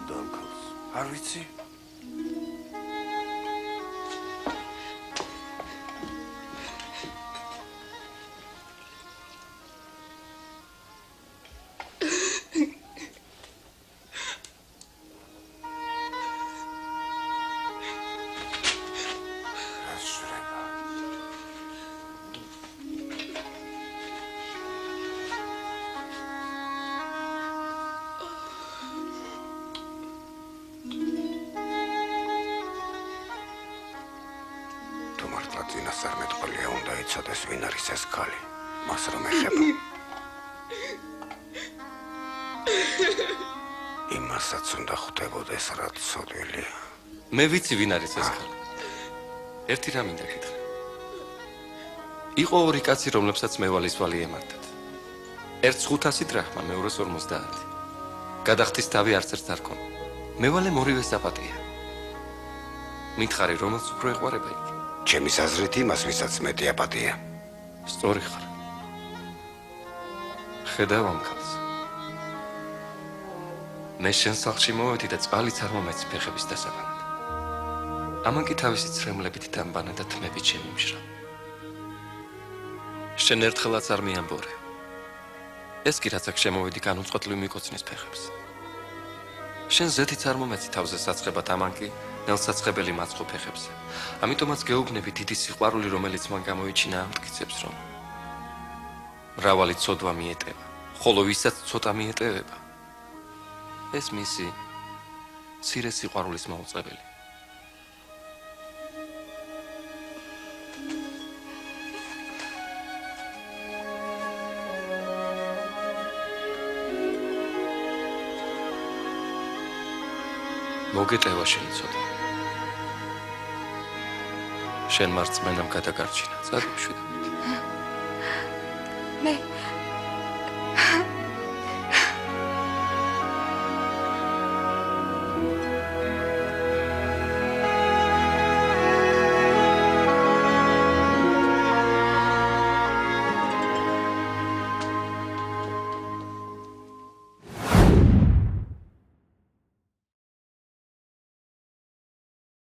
უთმობდა ამ ქალს? არ ვიცი. წინასწარმეტყველია უნდა იცოდეს ვინ არის ეს ქალი, მას რომ ეხება. იმასაც უნდა ხვდებოდეს, რაც ცოდვილია. მე ვიცი ვინ არის ეს ქალი. ერთი რამ მინდა გითხრა. იყო ორი კაცი, რომლებსაც მევალისვალი ემართათ. ერთს 500 დრახმა, მეორეს 50. გადახდის თავი არც ერთს არ ქონდა. მევალე ორივე საპატია. მითხარი, რომელს უფრო ეყვარება იგი? ჩემი აზრით იმას, ვისაც მეტი აპატია. სწორი ხარ. ხედავ ამ ქალს. მე შენ სახლში მოვედი და წყალიც არ მომეცი ფეხების დასაბანად. ამან კი თავისი ცრემლებით დამბანა და თმებით შემიმშრა. შენ ერთხელაც არ მიამბორე. ეს კი რაც აქ შემოვედი განუწყვეტლივ მიკოცნის ფეხებს. შენ ზეთიც არ მომეცი თავზე საცხებად, ამან კი ნელსაცხებელი მაცხო ფეხებზე. ამიტომაც გეუბნები დიდი სიყვარული, რომელიც მან გამოიჩინა ამ მტკიცებს, რომ მრავალი ცოდვა მიეტევა, ხოლო ვისაც ცოტა მიეტევება, ეს მისი მცირე სიყვარულის მაუწყებელი. მოგეტევა შენი ცოდვა. შენ მარწმენამ გადაგარჩინა, წადიშვიდობით. მე